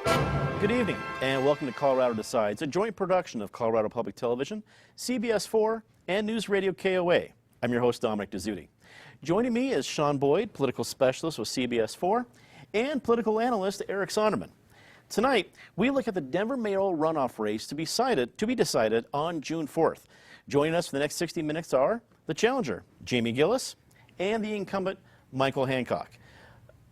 Good evening, and welcome to Colorado Decides, a joint production of Colorado Public Television, CBS 4, and News Radio KOA. I'm your host, Dominic Dezzutti. Joining me is Sean Boyd, political specialist with CBS 4, and political analyst Eric Sonderman. Tonight, we look at the Denver mayoral runoff race to be decided on June 4th. Joining us for the next 60 minutes are the challenger, Jamie Giellis, and the incumbent, Michael Hancock.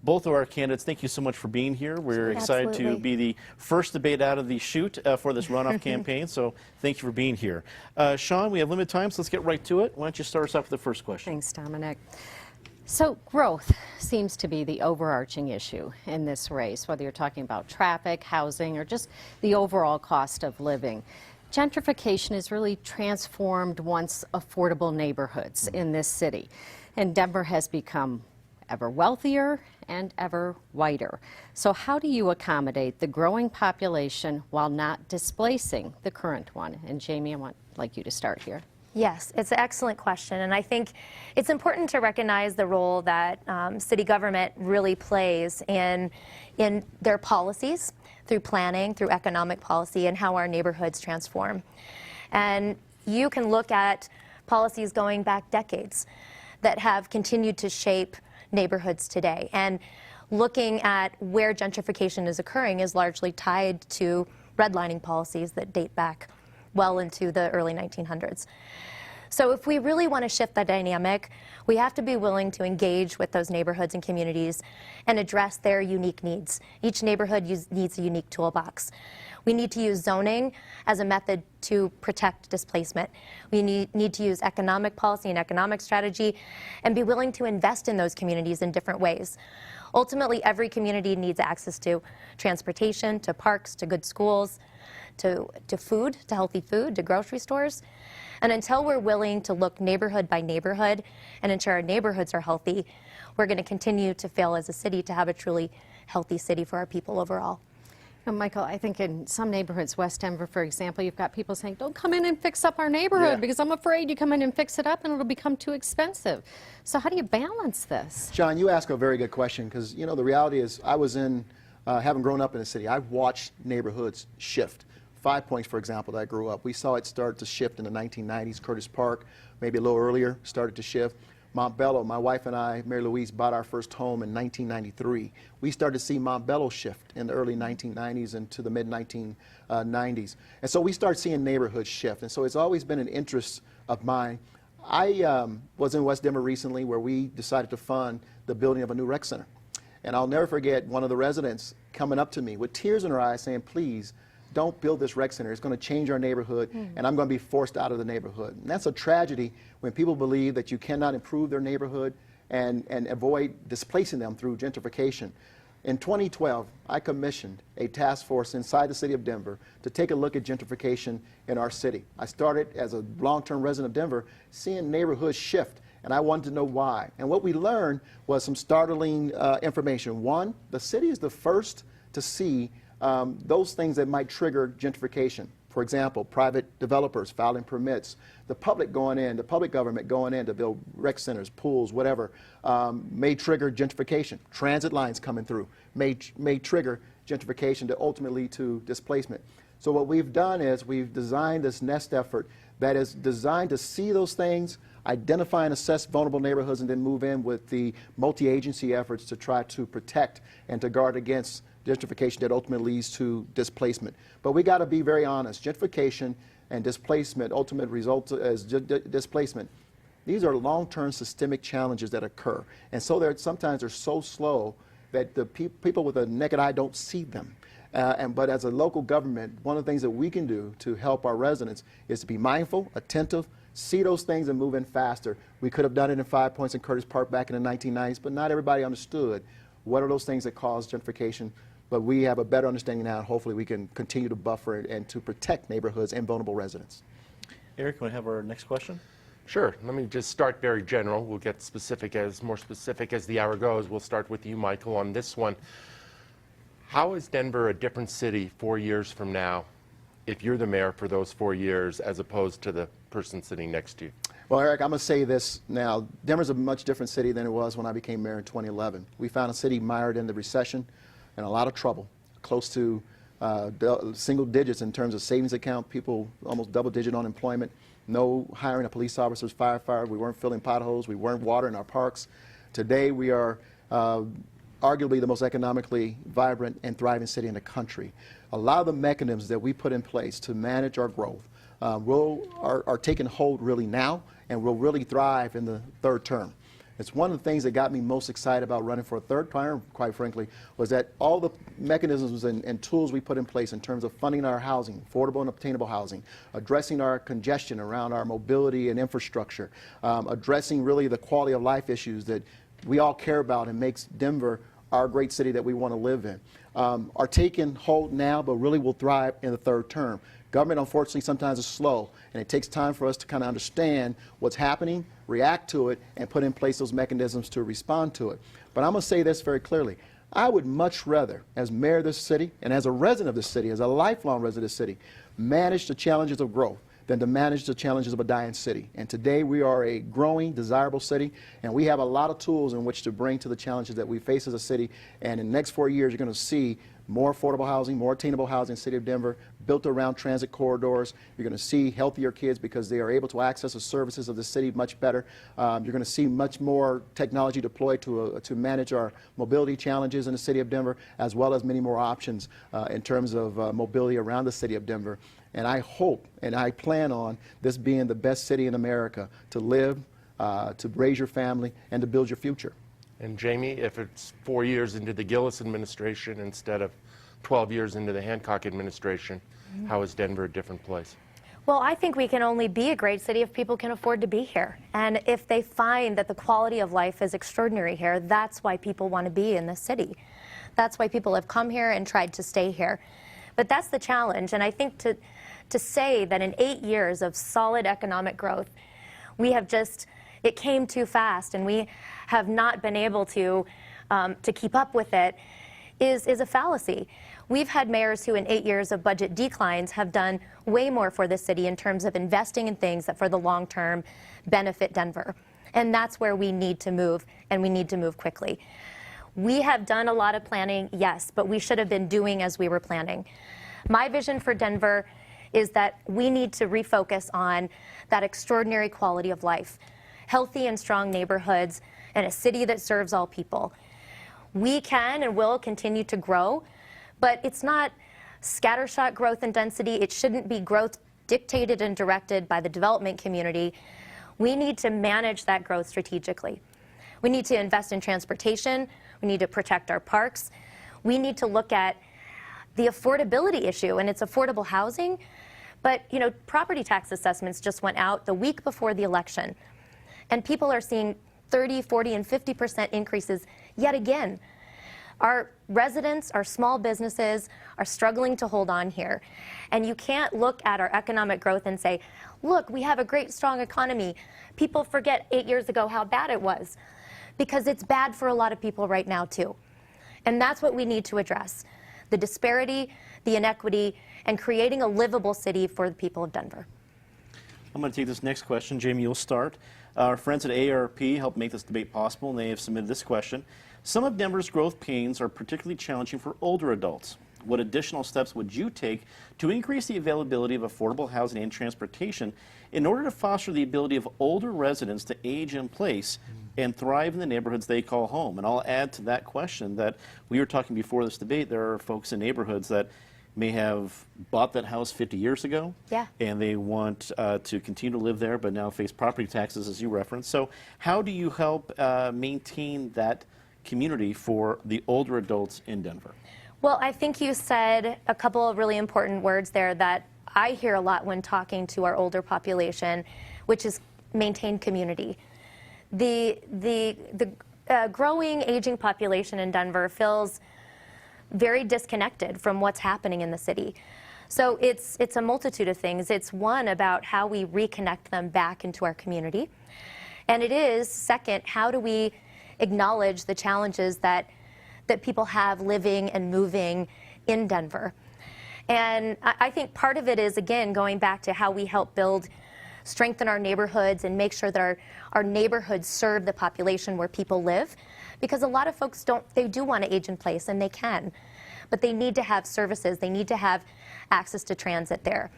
Both of our candidates, thank you so much for being here. We're excited to be the first debate out of the chute for this runoff campaign, so thank you for being here. Sean, we have limited time, so let's get right to it. Why don't you start us off with the first question? Thanks, Dominic. So growth seems to be the overarching issue in this race, whether you're talking about traffic, housing, or just the overall cost of living. Gentrification has really transformed once affordable neighborhoods in this city, and Denver has become ever wealthier and ever whiter. So how do you accommodate the growing population while not displacing the current one? And Jamie, I'd like you to start here. Yes, it's an excellent question, and I think it's important to recognize the role that city government really plays in their policies, through planning, through economic policy, and how our neighborhoods transform. And you can look at policies going back decades that have continued to shape neighborhoods today. And looking at where gentrification is occurring is largely tied to redlining policies that date back well into the early 1900s. So if we really want to shift the dynamic, we have to be willing to engage with those neighborhoods and communities and address their unique needs. Each neighborhood needs a unique toolbox. We need to use zoning as a method to protect displacement. We need to use economic policy and economic strategy and be willing to invest in those communities in different ways. Ultimately, every community needs access to transportation, to parks, to good schools, to food, to healthy food, to grocery stores. And until we're willing to look neighborhood by neighborhood and ensure our neighborhoods are healthy, we're going to continue to fail as a city to have a truly healthy city for our people overall. Michael, I think in some neighborhoods, West Denver, for example, you've got people saying, don't come in and fix up our neighborhood because I'm afraid you come in and fix it up and it'll become too expensive. So how do you balance this? John, you ask a very good question because, you know, the reality is I was having grown up in the city, I've watched neighborhoods shift. 5 Points, for example, that I grew up, we saw it start to shift in the 1990s. Curtis Park, maybe a little earlier, started to shift. Montbello, my wife and I, Mary Louise, bought our first home in 1993. We started to see Montbello shift in the early 1990s into the mid-1990s. And so we started seeing neighborhoods shift. And so it's always been an interest of mine. I was in West Denver recently where we decided to fund the building of a new rec center. And I'll never forget one of the residents coming up to me with tears in her eyes saying, please, don't build this rec center. It's going to change our neighborhood, and I'm going to be forced out of the neighborhood. And that's a tragedy when people believe that you cannot improve their neighborhood and avoid displacing them through gentrification. In 2012, I commissioned a task force inside the city of Denver to take a look at gentrification in our city. I started as a long-term resident of Denver, seeing neighborhoods shift, and I wanted to know why. And what we learned was some startling information. One, the city is the first to see those things that might trigger gentrification. For example, private developers filing permits, the public government going in to build rec centers, pools, whatever, may trigger gentrification. Transit lines coming through may trigger gentrification to ultimately lead to displacement. So what we've done is we've designed this nest effort that is designed to see those things, identify and assess vulnerable neighborhoods, and then move in with the multi-agency efforts to try to protect and to guard against gentrification that ultimately leads to displacement. But we got to be very honest. Gentrification and displacement, ultimate result as displacement, these are long-term systemic challenges that occur. And so sometimes they're so slow that the people with a naked eye don't see them. But as a local government, one of the things that we can do to help our residents is to be mindful, attentive, see those things and move in faster. We could have done it in 5 Points and Curtis Park back in the 1990s, but not everybody understood what are those things that cause gentrification. But we have a better understanding now, and hopefully we can continue to buffer it and to protect neighborhoods and vulnerable residents. Eric, can we have our next question? Sure. Let me just start very general. We'll get more specific as the hour goes. We'll start with you, Michael, on this one. How is Denver a different city 4 years from now if you're the mayor for those 4 years as opposed to the person sitting next to you? Well, Eric, I'm going to say this now. Denver's a much different city than it was when I became mayor in 2011. We found a city mired in the recession and a lot of trouble. close to single digits in terms of savings account, people almost double-digit unemployment, no hiring of police officers, firefighters, we weren't filling potholes, we weren't watering our parks. Today we are arguably the most economically vibrant and thriving city in the country. A lot of the mechanisms that we put in place to manage our growth are taking hold really now and will really thrive in the third term. It's one of the things that got me most excited about running for a third term, quite frankly, was that all the mechanisms and tools we put in place in terms of funding our housing, affordable and obtainable housing, addressing our congestion around our mobility and infrastructure, addressing really the quality of life issues that we all care about and makes Denver our great city that we want to live in, are taking hold now, but really will thrive in the third term. Government, unfortunately, sometimes is slow, and it takes time for us to kind of understand what's happening, react to it, and put in place those mechanisms to respond to it. But I'm going to say this very clearly. I would much rather, as mayor of this city, and as a resident of this city, as a lifelong resident of this city, manage the challenges of growth than to manage the challenges of a dying city. And today we are a growing, desirable city, and we have a lot of tools in which to bring to the challenges that we face as a city. And in the next 4 years, you're going to see more affordable housing, more attainable housing in the city of Denver, built around transit corridors. You're going to see healthier kids because they are able to access the services of the city much better. You're going to see much more technology deployed to manage our mobility challenges in the city of Denver, as well as many more options in terms of mobility around the city of Denver. And I hope and I plan on this being the best city in America to live, to raise your family, and to build your future. And Jamie, if it's 4 years into the Giellis administration instead of 12 years into the Hancock administration, how is Denver a different place? Well, I think we can only be a great city if people can afford to be here. And if they find that the quality of life is extraordinary here, that's why people want to be in the city. That's why people have come here and tried to stay here. But that's the challenge. And I think to say that in 8 years of solid economic growth, we have just, it came too fast and we have not been able to keep up with it is a fallacy. We've had mayors who in 8 years of budget declines have done way more for the city in terms of investing in things that for the long term benefit Denver. And that's where we need to move, and we need to move quickly. We have done a lot of planning, yes, but we should have been doing as we were planning. My vision for Denver is that we need to refocus on that extraordinary quality of life, healthy and strong neighborhoods, and a city that serves all people. We can and will continue to grow, but it's not scattershot growth and density. It shouldn't be growth dictated and directed by the development community. We need to manage that growth strategically. We need to invest in transportation. We need to protect our parks. We need to look at the affordability issue, and it's affordable housing. But, you know, property tax assessments just went out the week before the election, and people are seeing 30, 40, and 50% increases yet again. Our residents, our small businesses are struggling to hold on here. And you can't look at our economic growth and say, look, we have a great, strong economy. People forget 8 years ago how bad it was, because it's bad for a lot of people right now, too. And that's what we need to address: the disparity, the inequity, and creating a livable city for the people of Denver. I'm going to take this next question. Jamie, you'll start. Our friends at ARP helped make this debate possible, and they have submitted this question. Some of Denver's growth pains are particularly challenging for older adults. What additional steps would you take to increase the availability of affordable housing and transportation in order to foster the ability of older residents to age in place and thrive in the neighborhoods they call home? And I'll add to that question that we were talking before this debate, there are folks in neighborhoods that may have bought that house 50 years ago, yeah, and they want to continue to live there but now face property taxes, as you referenced. So how do you help maintain that community for the older adults in Denver? Well, I think you said a couple of really important words there that I hear a lot when talking to our older population, which is maintain community. The growing, aging population in Denver feels very disconnected from what's happening in the city. So it's a multitude of things. It's one, about how we reconnect them back into our community. And it is, second, how do we acknowledge the challenges that people have living and moving in Denver. And I think part of it is, again, going back to how we help strengthen our neighborhoods and make sure that our neighborhoods serve the population where people live. because a lot of folks they do want to age in place, and they can, but they need to have services, they need to have access to transit there.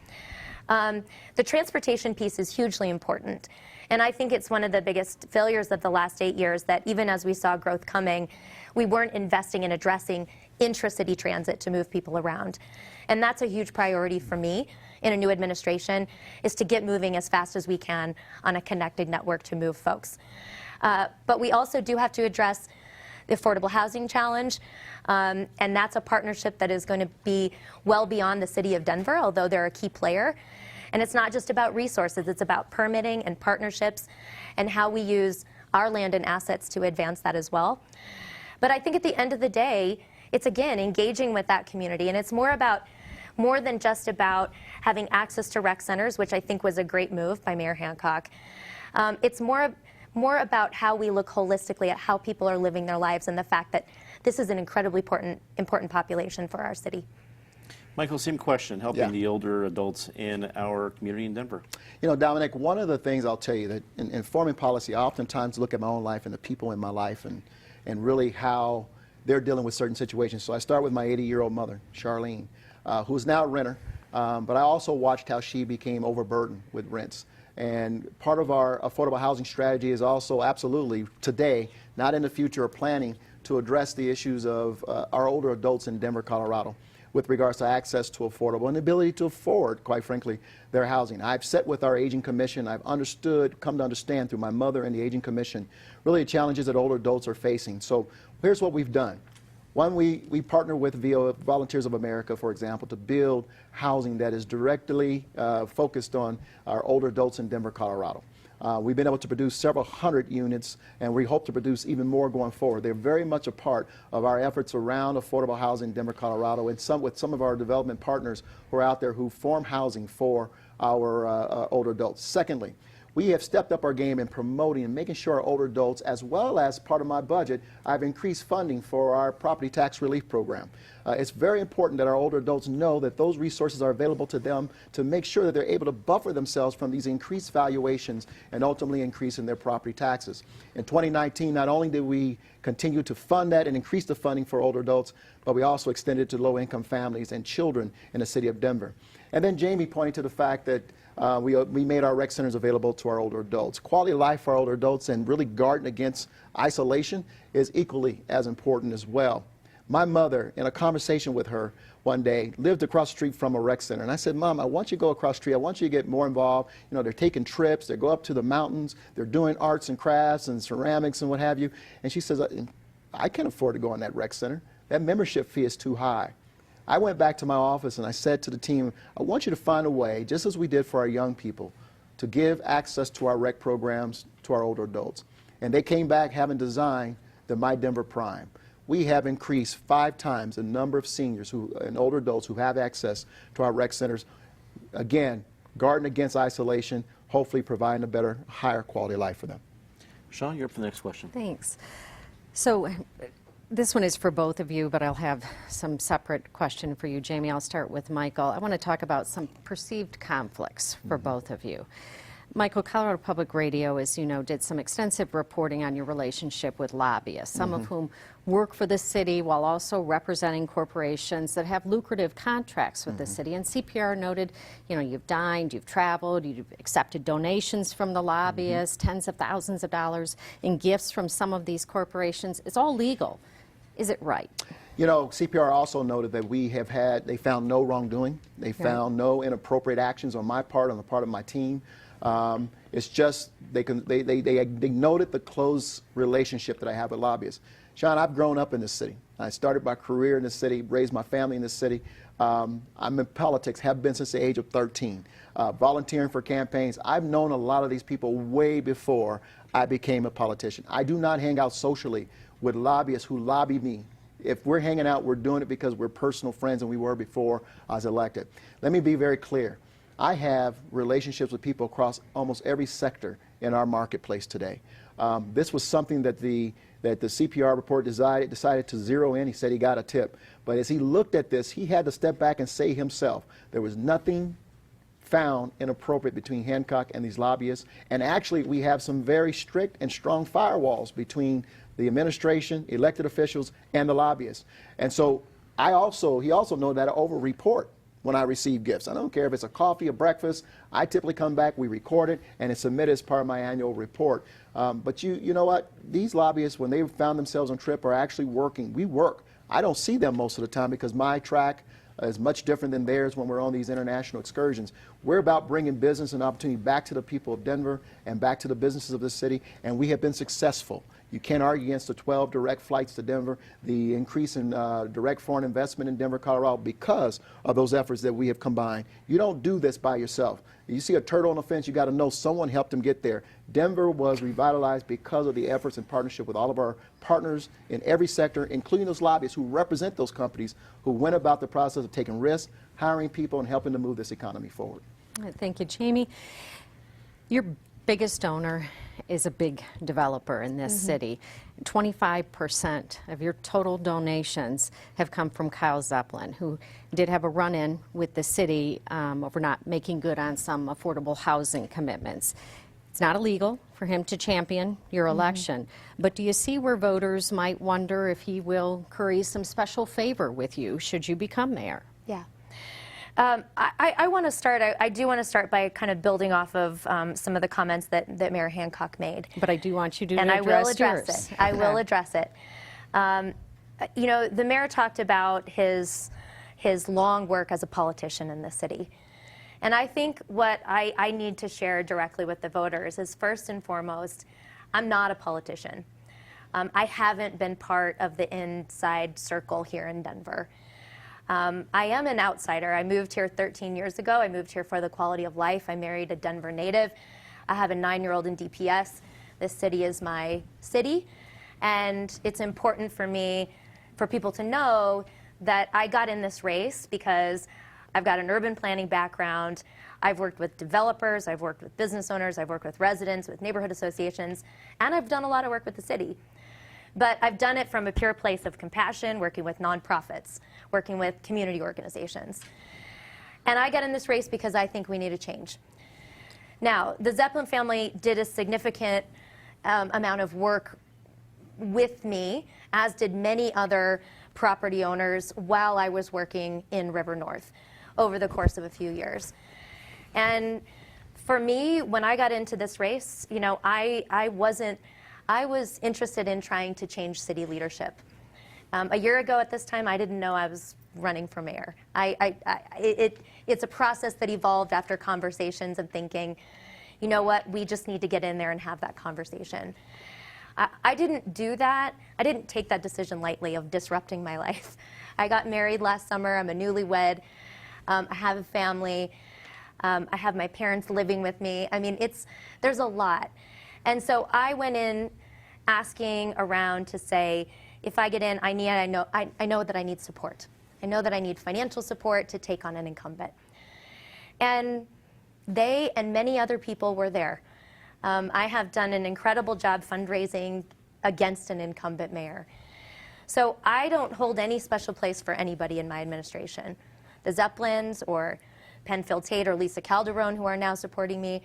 The transportation piece is hugely important, and I think it's one of the biggest failures of the last 8 years that even as we saw growth coming, we weren't investing in addressing intra-city transit to move people around. And that's a huge priority for me in a new administration, is to get moving as fast as we can on a connected network to move folks. But we also do have to address the affordable housing challenge, and that's a partnership that is going to be well beyond the city of Denver, although they're a key player. And it's not just about resources, it's about permitting and partnerships and how we use our land and assets to advance that as well. But I think at the end of the day, it's again engaging with that community, and it's more than just about having access to rec centers, which I think was a great move by Mayor Hancock. It's more about how we look holistically at how people are living their lives and the fact that this is an incredibly important population for our city. Michael, same question, helping Yeah. the older adults in our community in Denver. You know, Dominic, one of the things I'll tell you that in forming policy, I oftentimes look at my own life and the people in my life and really how they're dealing with certain situations. So I start with my 80-year-old mother, Charlene, who's now a renter, but I also watched how she became overburdened with rents. And part of our affordable housing strategy is also absolutely today, not in the future, or planning to address the issues of our older adults in Denver, Colorado, with regards to access to affordable and the ability to afford, quite frankly, their housing. I've sat with our Aging Commission. I've come to understand through my mother and the Aging Commission really the challenges that older adults are facing. So here's what we've done. One, we partner with Volunteers of America, for example, to build housing that is directly focused on our older adults in Denver, Colorado. We've been able to produce several hundred units, and we hope to produce even more going forward. They're very much a part of our efforts around affordable housing in Denver, Colorado, and with some of our development partners who are out there who form housing for our older adults. Secondly, we have stepped up our game in promoting and making sure our older adults, as well as part of my budget, I've increased funding for our property tax relief program. It's very important that our older adults know that those resources are available to them to make sure that they're able to buffer themselves from these increased valuations and ultimately increase in their property taxes. In 2019, not only did we continue to fund that and increase the funding for older adults, but we also extended it to low-income families and children in the city of Denver. And then Jamie pointed to the fact that we made our rec centers available to our older adults. Quality of life for our older adults and really guarding against isolation is equally as important as well. My mother, in a conversation with her one day, lived across the street from a rec center. And I said, Mom, I want you to go across the street. I want you to get more involved. You know, they're taking trips. They go up to the mountains. They're doing arts and crafts and ceramics and what have you. And she says, I can't afford to go in that rec center. That membership fee is too high. I went back to my office and I said to the team, I want you to find a way, just as we did for our young people, to give access to our rec programs to our older adults. And they came back having designed the My Denver Prime. We have increased 5 times the number of seniors and older adults who have access to our rec centers. Again, guarding against isolation, hopefully providing a better, higher quality of life for them. Sean, you're up for the next question. Thanks. So this one is for both of you, but I'll have some separate question for you, Jamie. I'll start with Michael. I want to talk about some perceived conflicts for both of you. Michael, Colorado Public Radio, as you know, did some extensive reporting on your relationship with lobbyists, some of whom work for the city while also representing corporations that have lucrative contracts with the city. And CPR noted, you know, you've dined, you've traveled, you've accepted donations from the lobbyists, tens of thousands of dollars in gifts from some of these corporations. It's all legal. Is it right? You know, CPR also noted that they found no wrongdoing. They found no inappropriate actions on my part, on the part of my team. It's just they noted the close relationship that I have with lobbyists. Sean, I've grown up in this city. I started my career in this city, raised my family in this city. I'm in politics, have been since the age of 13, volunteering for campaigns. I've known a lot of these people way before I became a politician. I do not hang out socially with lobbyists who lobby me. If we're hanging out, we're doing it because we're personal friends and we were before I was elected. Let me be very clear. I have relationships with people across almost every sector in our marketplace today. This was something that the CPR report decided to zero in. He said he got a tip. But as he looked at this, he had to step back and say himself, there was nothing found inappropriate between Hancock and these lobbyists. And actually, we have some very strict and strong firewalls between the administration, elected officials, and the lobbyists. And so he also knows that I over-report when I receive gifts. I don't care if it's a coffee or breakfast. I typically come back, we record it, and it's submitted as part of my annual report. But you know what? These lobbyists, when they found themselves on trip, are actually working. We work. I don't see them most of the time because my track is much different than theirs when we're on these international excursions. We're about bringing business and opportunity back to the people of Denver and back to the businesses of this city, and we have been successful. You can't argue against the 12 direct flights to Denver, the increase in direct foreign investment in Denver, Colorado, because of those efforts that we have combined. You don't do this by yourself. You see a turtle on the fence, you got to know someone helped him get there. Denver was revitalized because of the efforts and partnership with all of our partners in every sector, including those lobbyists who represent those companies who went about the process of taking risks, hiring people, and helping to move this economy forward. Thank you, Jamie. Your biggest donor is a big developer in this city. 25% of your total donations have come from Kyle Zeppelin, who did have a run-in with the city over not making good on some affordable housing commitments. It's not illegal for him to champion your election, but do you see where voters might wonder if he will curry some special favor with you should you become mayor? Yeah. I want to start, I do want to start by kind of building off of some of the comments that Mayor Hancock made. But I do want you to and address I will address yours. it. I will address it. You know, the mayor talked about his long work as a politician in the city. And I think what I need to share directly with the voters is, first and foremost, I'm not a politician. I haven't been part of the inside circle here in Denver. I am an outsider. I moved here 13 years ago. I moved here for the quality of life. I married a Denver native. I have a 9-year-old in DPS. This city is my city. And it's important for me, for people to know that I got in this race because I've got an urban planning background. I've worked with developers. I've worked with business owners. I've worked with residents, with neighborhood associations. And I've done a lot of work with the city. But I've done it from a pure place of compassion, working with nonprofits, working with community organizations. And I got in this race because I think we need a change. Now, the Zeppelin family did a significant amount of work with me, as did many other property owners, while I was working in River North over the course of a few years. And for me, when I got into this race, you know, I was interested in trying to change city leadership. A year ago at this time, I didn't know I was running for mayor. It's a process that evolved after conversations and thinking, you know what, we just need to get in there and have that conversation. I didn't do that. I didn't take that decision lightly of disrupting my life. I got married last summer. I'm a newlywed. I have a family. I have my parents living with me. I mean, there's a lot. And so I went in asking around to say, if I get in, I know that I need support. I know that I need financial support to take on an incumbent. And they and many other people were there. I have done an incredible job fundraising against an incumbent mayor. So I don't hold any special place for anybody in my administration. The Zeppelins or Penfield Tate or Lisa Calderon, who are now supporting me,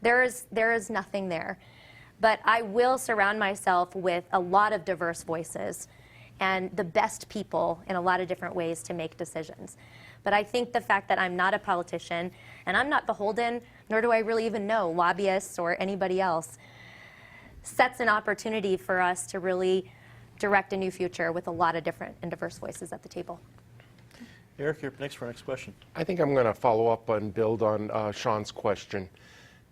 there is nothing there. But I will surround myself with a lot of diverse voices and the best people in a lot of different ways to make decisions. But I think the fact that I'm not a politician and I'm not beholden, nor do I really even know lobbyists or anybody else, sets an opportunity for us to really direct a new future with a lot of different and diverse voices at the table. Eric, you're next for our next question. I think I'm going to follow up and build on Sean's question.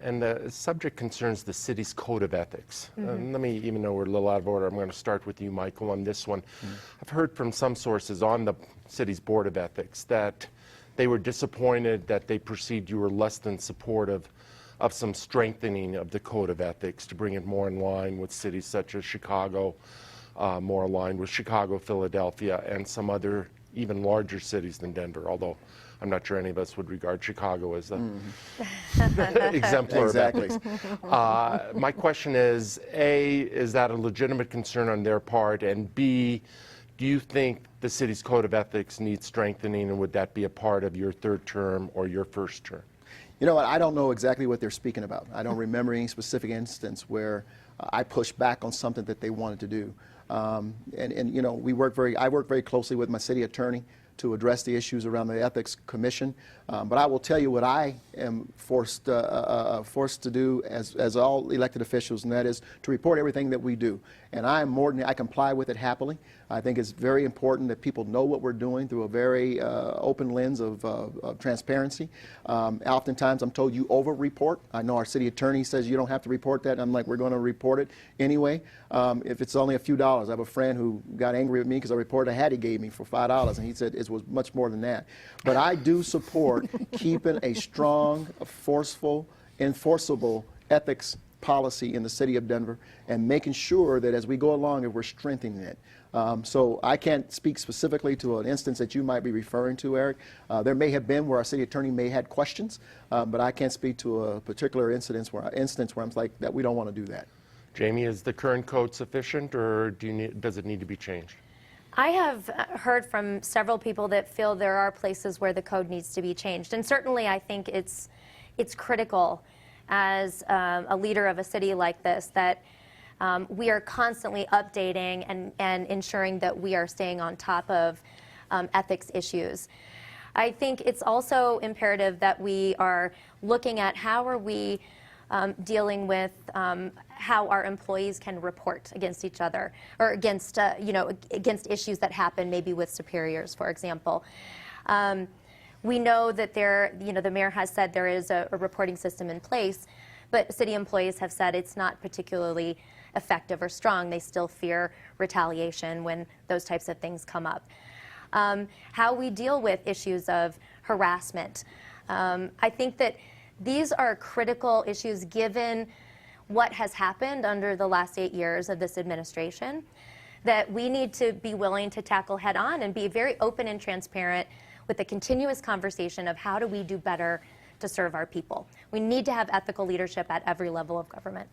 And the subject concerns the city's code of ethics. Let me, even though we're a little out of order, I'm going to start with you, Michael, on this one. I've heard from some sources on the city's board of ethics that they were disappointed that they perceived you were less than supportive of some strengthening of the code of ethics to bring it more in line with cities such as Chicago, more aligned with Chicago, Philadelphia, and some other even larger cities than Denver, although I'm not sure any of us would regard Chicago as the exemplar Exactly. of ethics. My question is, A, is that a legitimate concern on their part? And B, do you think the city's code of ethics needs strengthening, and would that be a part of your third term or your first term? You know what, I don't know exactly what they're speaking about. I don't remember any specific instance where I pushed back on something that they wanted to do. And you know, I work very closely with my city attorney to address the issues around the Ethics Commission. But I will tell you what I am forced to do as all elected officials, and that is to report everything that we do. And I comply with it happily. I think it's very important that people know what we're doing through a very open lens of transparency. Oftentimes I'm told you over-report. I know our city attorney says you don't have to report that. I'm like, we're going to report it anyway. If it's only a few dollars. I have a friend who got angry with me because I reported a hat he gave me for $5, and he said it was much more than that. But I do support keeping a strong, forceful, enforceable ethics policy in the city of Denver and making sure that as we go along, that we're strengthening it. So I can't speak specifically to an instance that you might be referring to, Eric. There may have been where our city attorney may have had questions, but I can't speak to a particular instance where I'm like that we don't want to do that. Jamie, is the current code sufficient, or does it need to be changed? I have heard from several people that feel there are places where the code needs to be changed. And certainly I think it's critical as a leader of a city like this that we are constantly updating and ensuring that we are staying on top of ethics issues. I think it's also imperative that we are looking at how are we dealing with how our employees can report against each other or against, against issues that happen maybe with superiors, for example. We know that the mayor has said there is a reporting system in place, but city employees have said it's not particularly effective or strong. They still fear retaliation when those types of things come up. How we deal with issues of harassment. I think that these are critical issues given what has happened under the last 8 years of this administration that we need to be willing to tackle head on and be very open and transparent with a continuous conversation of how do we do better to serve our people. We need to have ethical leadership at every level of government.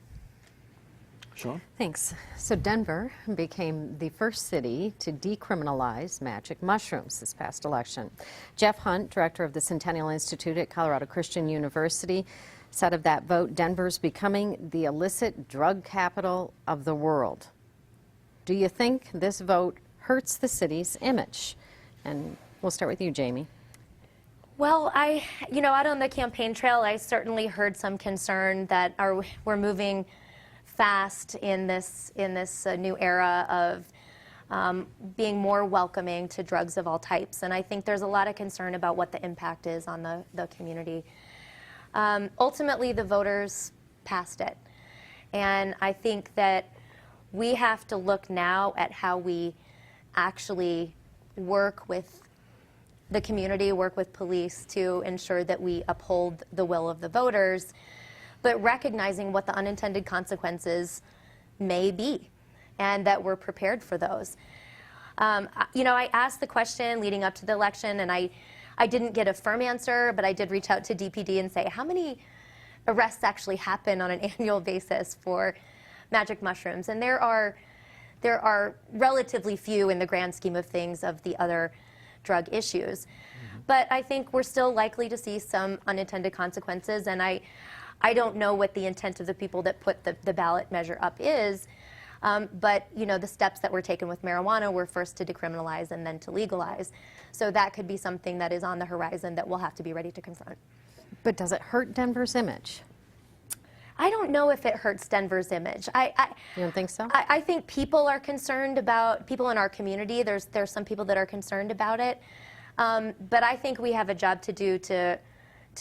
Sean? Thanks. So Denver became the first city to decriminalize magic mushrooms this past election. Jeff Hunt, director of the Centennial Institute at Colorado Christian University, said of that vote, Denver's becoming the illicit drug capital of the world. Do you think this vote hurts the city's image? And we'll start with you, Jamie. Well, out on the campaign trail, I certainly heard some concern that we're moving fast in this new era of being more welcoming to drugs of all types. And I think there's a lot of concern about what the impact is on the community. Ultimately, the voters passed it. And I think that we have to look now at how we actually work with the community, work with police to ensure that we uphold the will of the voters, but recognizing what the unintended consequences may be and that we're prepared for those. I asked the question leading up to the election, and I didn't get a firm answer, but I did reach out to DPD and say, how many arrests actually happen on an annual basis for magic mushrooms? And there are relatively few in the grand scheme of things of the other drug issues. But I think we're still likely to see some unintended consequences, and I don't know what the intent of the people that put the ballot measure up is, but the steps that were taken with marijuana were first to decriminalize and then to legalize. So that could be something that is on the horizon that we'll have to be ready to confront. But does it hurt Denver's image? I don't know if it hurts Denver's image. You don't think so? I think people are concerned about, people in our community, there's some people that are concerned about it. But I think we have a job to do to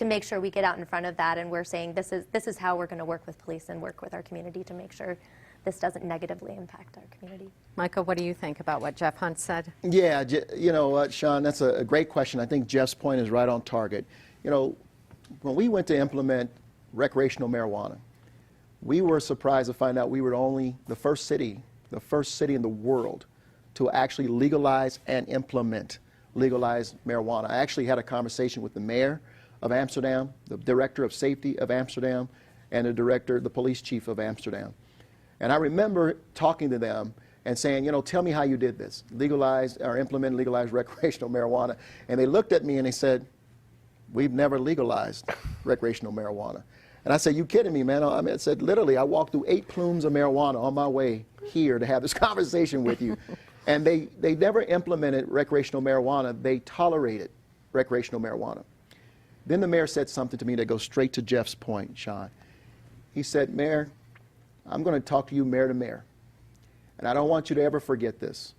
make sure we get out in front of that, and we're saying this is how we're going to work with police and work with our community to make sure this doesn't negatively impact our community. Michael, what do you think about what Jeff Hunt said? Yeah, you know what, Sean, that's a great question. I think Jeff's point is right on target. When we went to implement recreational marijuana, we were surprised to find out we were only the first city in the world to actually legalize and implement legalized marijuana. I actually had a conversation with the mayor of Amsterdam, the director of safety of Amsterdam, and the police chief of Amsterdam. And I remember talking to them and saying, tell me how you did this, implement legalized recreational marijuana. And they looked at me and they said, we've never legalized recreational marijuana. And I said, you kidding me, man? I mean, I said, literally, I walked through 8 plumes of marijuana on my way here to have this conversation with you. And they never implemented recreational marijuana. They tolerated recreational marijuana. Then the mayor said something to me that goes straight to Jeff's point, Sean. He said, Mayor, I'm going to talk to you mayor to mayor. And I don't want you to ever forget this.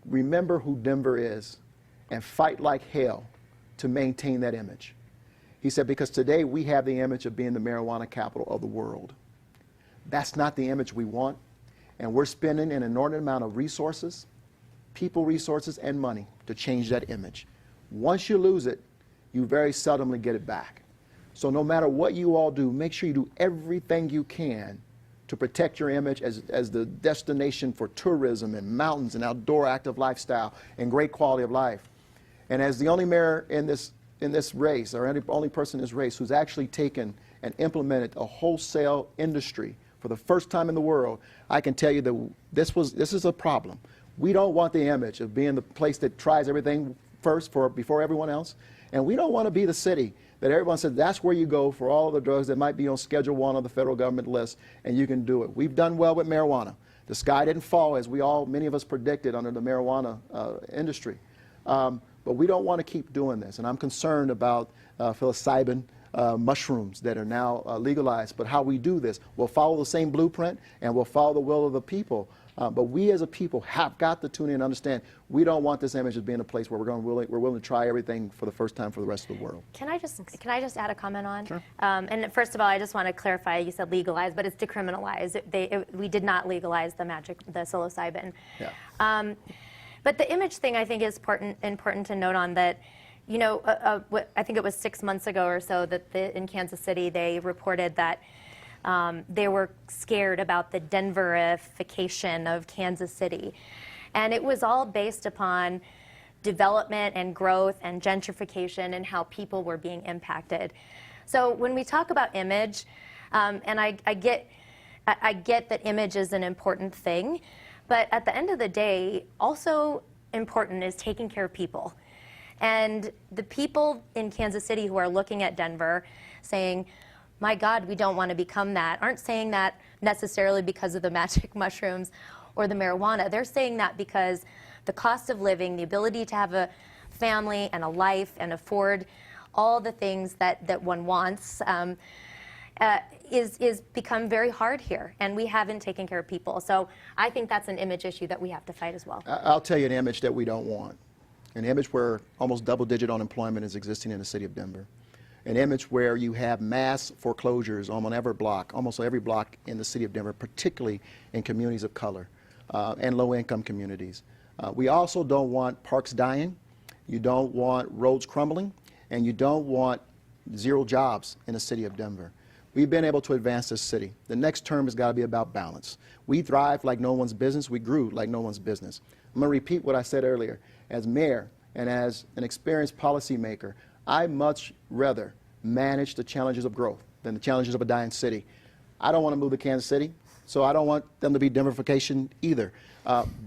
Remember who Denver is and fight like hell to maintain that image. He said, because today we have the image of being the marijuana capital of the world. That's not the image we want. And we're spending an inordinate amount of resources, people resources, and money to change that image. Once you lose it, you very seldomly get it back. So no matter what you all do, make sure you do everything you can to protect your image as the destination for tourism and mountains and outdoor active lifestyle and great quality of life. And as the only mayor in this race, or only person in this race who's actually taken and implemented a wholesale industry for the first time in the world, I can tell you that this is a problem. We don't want the image of being the place that tries everything first before everyone else. And we don't want to be the city that everyone says that's where you go for all of the drugs that might be on Schedule 1 of the federal government list, and you can do it. We've done well with marijuana. The sky didn't fall as many of us predicted under the marijuana industry. But we don't want to keep doing this. And I'm concerned about psilocybin mushrooms that are now legalized. But how we do this, we'll follow the same blueprint and we'll follow the will of the people. But we as a people have got to tune in and understand we don't want this image as being a place where we're willing to try everything for the first time for the rest of the world. Can I just add a comment on? Sure. And first of all, I just want to clarify. You said legalize, but it's decriminalize. We did not legalize the psilocybin. Yeah. But the image thing, I think, is important to note on that. You know, I think it was 6 months ago or so that in Kansas City they reported that they were scared about the Denverification of Kansas City. And it was all based upon development and growth and gentrification and how people were being impacted. So when we talk about image, and I get that image is an important thing, but at the end of the day, also important is taking care of people. And the people in Kansas City who are looking at Denver saying, my God, we don't want to become that, aren't saying that necessarily because of the magic mushrooms or the marijuana. They're saying that because the cost of living, the ability to have a family and a life and afford all the things that one wants is become very hard here. And we haven't taken care of people. So I think that's an image issue that we have to fight as well. I'll tell you an image that we don't want. An image where almost double-digit unemployment is existing in the city of Denver. An image where you have mass foreclosures on almost every block in the city of Denver, particularly in communities of color and low-income communities. We also don't want parks dying. You don't want roads crumbling. And you don't want zero jobs in the city of Denver. We've been able to advance this city. The next term has got to be about balance. We thrive like no one's business. We grew like no one's business. I'm going to repeat what I said earlier. As mayor and as an experienced policymaker, I much rather manage the challenges of growth than the challenges of a dying city. I don't want to move to Kansas City, so I don't want them to be Denverification either.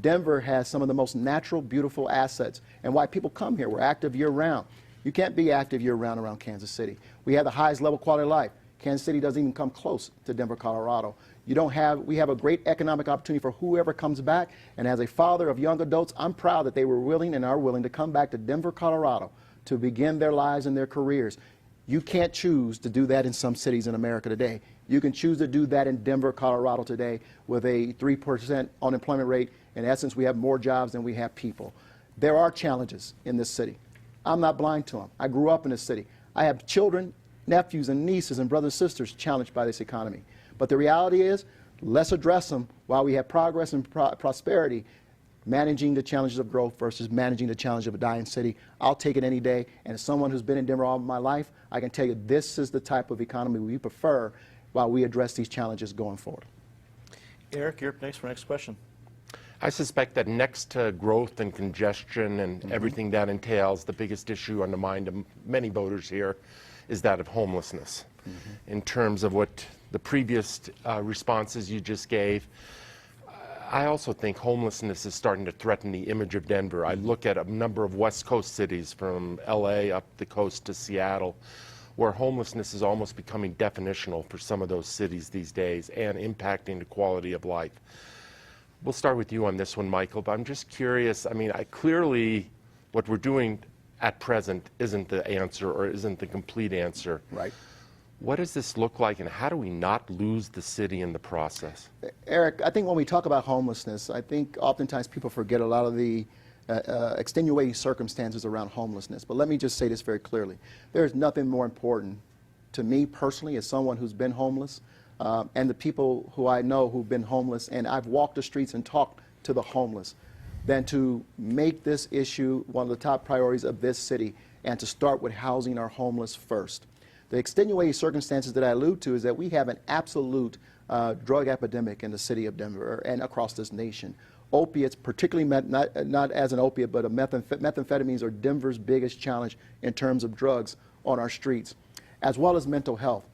Denver has some of the most natural, beautiful assets, and why people come here. We're active year-round. You can't be active year-round around Kansas City. We have the highest level quality of life. Kansas City doesn't even come close to Denver, Colorado. We have a great economic opportunity for whoever comes back, and as a father of young adults, I'm proud that they were willing and are willing to come back to Denver, Colorado to begin their lives and their careers. You can't choose to do that in some cities in America today. You can choose to do that in Denver, Colorado today with a 3% unemployment rate. In essence, we have more jobs than we have people. There are challenges in this city. I'm not blind to them. I grew up in this city. I have children, nephews, and nieces, and brothers and sisters challenged by this economy. But the reality is, let's address them while we have progress and prosperity, managing the challenges of growth versus managing the challenge of a dying city. I'll take it any day. And as someone who's been in Denver all my life, I can tell you this is the type of economy we prefer while we address these challenges going forward. Eric, you're up next for the next question. I suspect that next to growth and congestion and everything that entails, the biggest issue on the mind of many voters here is that of homelessness. In terms of what the previous responses you just gave, I also think homelessness is starting to threaten the image of Denver. I look at a number of West Coast cities from LA up the coast to Seattle, where homelessness is almost becoming definitional for some of those cities these days and impacting the quality of life. We'll start with you on this one, Michael, but I'm just curious. I mean, clearly what we're doing at present isn't the answer or isn't the complete answer. Right. What does this look like, and how do we not lose the city in the process? Eric, I think when we talk about homelessness, I think oftentimes people forget a lot of the extenuating circumstances around homelessness. But let me just say this very clearly. There's nothing more important to me personally as someone who's been homeless and the people who I know who've been homeless, and I've walked the streets and talked to the homeless, than to make this issue one of the top priorities of this city and to start with housing our homeless first. The extenuating circumstances that I allude to is that we have an absolute drug epidemic in the city of Denver and across this nation. Opiates, particularly not as an opiate, but methamphetamines are Denver's biggest challenge in terms of drugs on our streets, as well as mental health.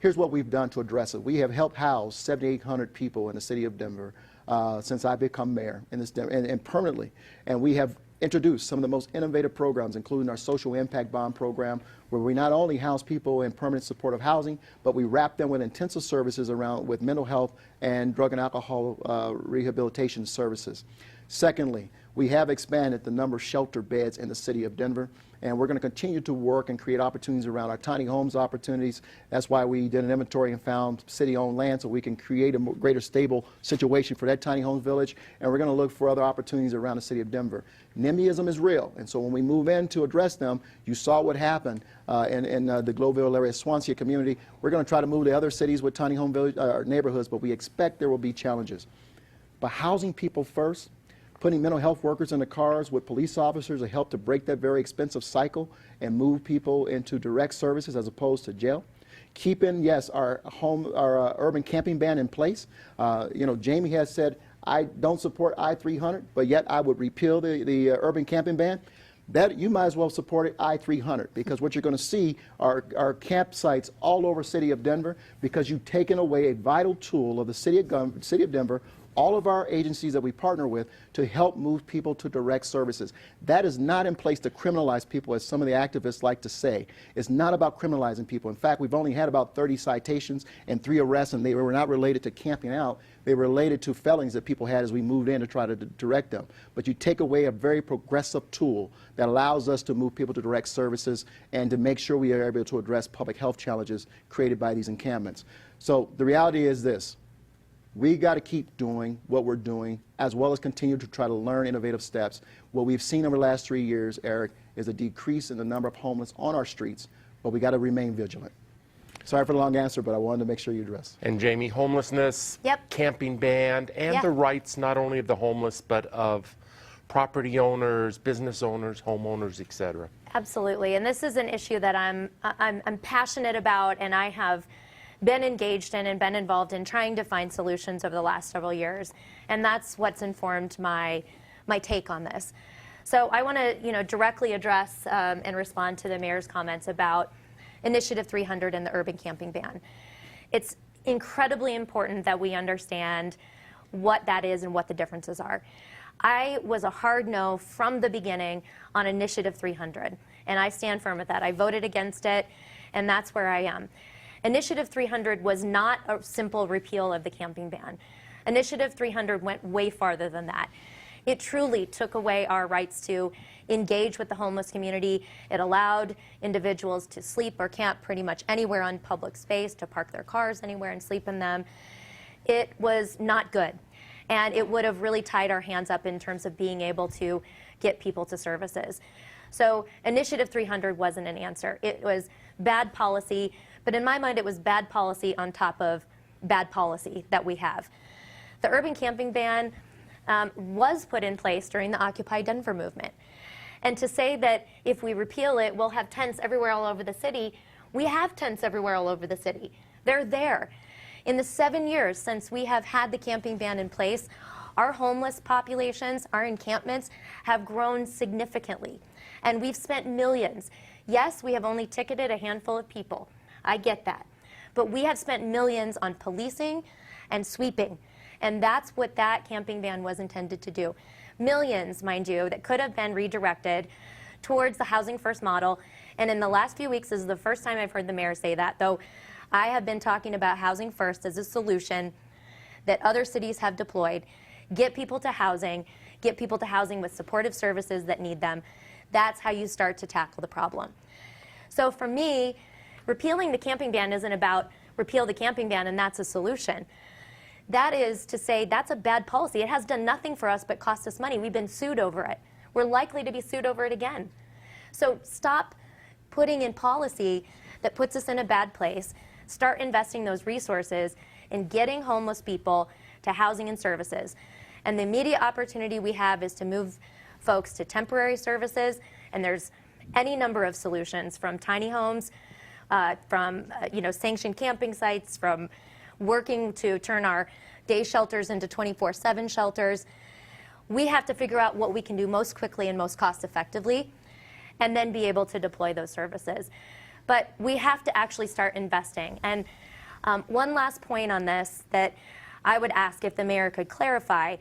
Here's what we've done to address it. We have helped house 7,800 people in the city of Denver since I've become mayor and permanently. And we have introduced some of the most innovative programs, including our social impact bond program, where we not only house people in permanent supportive housing, but we wrap them with intensive services around with mental health and drug and alcohol rehabilitation services. Secondly, we have expanded the number of shelter beds in the city of Denver, and we're going to continue to work and create opportunities around our tiny homes opportunities. That's why we did an inventory and found city-owned land so we can create a greater stable situation for that tiny homes village, and we're going to look for other opportunities around the city of Denver. NIMBYism is real, and so when we move in to address them, you saw what happened in the Globeville area, Swansea community. We're going to try to move to other cities with tiny home village neighborhoods, but we expect there will be challenges. But housing people first, putting mental health workers in the cars with police officers to help to break that very expensive cycle and move people into direct services as opposed to jail. Keeping, yes, our urban camping ban in place. You know, Jamie has said, I don't support I-300, but yet I would repeal the urban camping ban. That you might as well support it I-300, because what you're going to see are campsites all over the city of Denver, because you've taken away a vital tool of the city of Denver, all of our agencies that we partner with, to help move people to direct services. That is not in place to criminalize people, as some of the activists like to say. It's not about criminalizing people. In fact, we've only had about 30 citations and 3 arrests, and they were not related to camping out. They were related to felonies that people had as we moved in to try to direct them. But you take away a very progressive tool that allows us to move people to direct services and to make sure we are able to address public health challenges created by these encampments. So the reality is this. We got to keep doing what we're doing, as well as continue to try to learn innovative steps. What we've seen over the last 3 years, Eric, is a decrease in the number of homeless on our streets, but we got to remain vigilant. Sorry for the long answer, but I wanted to make sure you address. And Jamie, homelessness, Yep. camping ban, and Yeah. the rights not only of the homeless, but of property owners, business owners, homeowners, et cetera. Absolutely, and this is an issue that I'm passionate about, and I have been engaged in and been involved in trying to find solutions over the last several years, and that's what's informed my take on this. So I want to, directly address and respond to the mayor's comments about Initiative 300 and the urban camping ban. It's incredibly important that we understand what that is and what the differences are. I was a hard no from the beginning on Initiative 300, and I stand firm with that. I voted against it, and that's where I am. Initiative 300 was not a simple repeal of the camping ban. Initiative 300 went way farther than that. It truly took away our rights to engage with the homeless community. It allowed individuals to sleep or camp pretty much anywhere on public space, to park their cars anywhere and sleep in them. It was not good, and it would have really tied our hands up in terms of being able to get people to services. So Initiative 300 wasn't an answer. It was bad policy, but in my mind it was bad policy on top of bad policy that we have. The urban camping ban was put in place during the Occupy Denver movement. And to say that if we repeal it, we'll have tents everywhere all over the city, we have tents everywhere all over the city. They're there. In the 7 years since we have had the camping ban in place, our homeless populations, our encampments have grown significantly. And we've spent millions. Yes, we have only ticketed a handful of people. I get that. But we have spent millions on policing and sweeping. And that's what that camping ban was intended to do. Millions, mind you, that could have been redirected towards the housing first model. And in the last few weeks, this is the first time I've heard the mayor say that, though I have been talking about housing first as a solution that other cities have deployed. Get people to housing with supportive services that need them. That's how you start to tackle the problem. So for me, repealing the camping ban isn't about repeal the camping ban and that's a solution. That is to say that's a bad policy. It has done nothing for us but cost us money. We've been sued over it. We're likely to be sued over it again. So stop putting in policy that puts us in a bad place. Start investing those resources in getting homeless people to housing and services. And the immediate opportunity we have is to move folks to temporary services, and there's any number of solutions, from tiny homes, from sanctioned camping sites, from working to turn our day shelters into 24/7 shelters. We have to figure out what we can do most quickly and most cost effectively, and then be able to deploy those services. But we have to actually start investing. And one last point on this that I would ask if the mayor could clarify.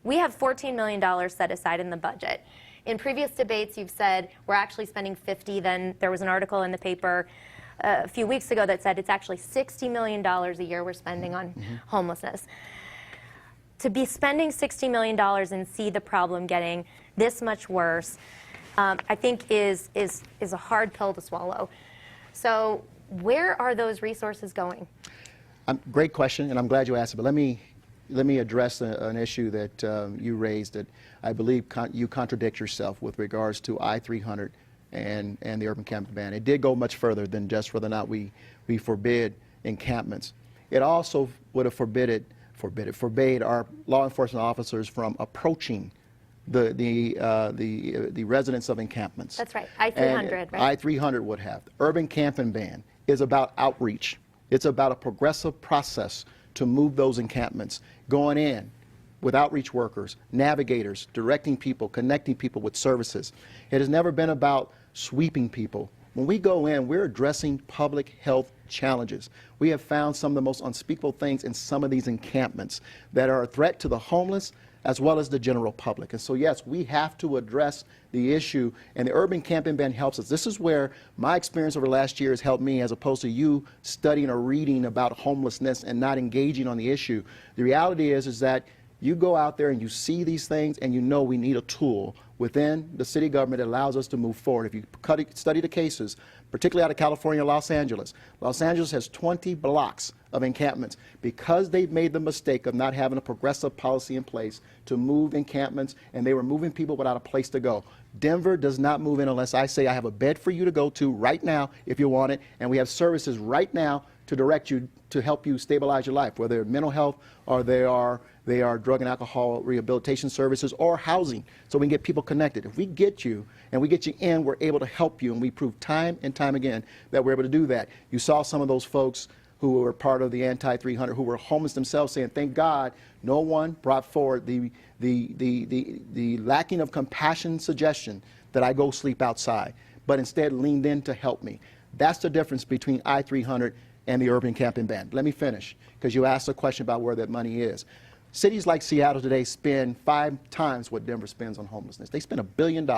We have $14 million set aside in the budget. In previous debates, you've said we're actually spending 50. Then there was an article in the paper a few weeks ago that said it's actually $60 million a year we're spending on homelessness. To be spending $60 million and see the problem getting this much worse, I think is a hard pill to swallow. So where are those resources going? Great question, and I'm glad you asked it. But let me address an issue that you raised that I believe you contradict yourself with regards to I-300 and the urban camping ban. It did go much further than just whether or not we forbid encampments. It also would have forbade our law enforcement officers from approaching the residents of encampments. That's right, I-300, right? I-300 would have. The urban camping ban is about outreach. It's about a progressive process to move those encampments, going in with outreach workers, navigators, directing people, connecting people with services. It has never been about sweeping people. When we go in, we're addressing public health challenges. We have found some of the most unspeakable things in some of these encampments that are a threat to the homeless as well as the general public. And so, yes, we have to address the issue, and the urban camping ban helps us. This is where my experience over the last year has helped me, as opposed to you studying or reading about homelessness and not engaging on the issue. The reality is that you go out there and you see these things, and you know we need a tool within the city government that allows us to move forward. If you study the cases, particularly out of California, Los Angeles has 20 blocks of encampments because they've made the mistake of not having a progressive policy in place to move encampments, and they were moving people without a place to go. Denver does not move in unless I say I have a bed for you to go to right now if you want it, and we have services right now to direct you to help you stabilize your life, whether mental health or they are drug and alcohol rehabilitation services or housing, so we can get people connected. If we get you and we get you in, we're able to help you, and we prove time and time again that we're able to do that. You saw some of those folks who were part of the anti-300 who were homeless themselves saying, thank God no one brought forward the lacking of compassion suggestion that I go sleep outside, but instead leaned in to help me. That's the difference between I-300 and the urban camping ban. Let me finish, because you asked a question about where that money is. Cities like Seattle today spend 5 times what Denver spends on homelessness. They spend $1 billion.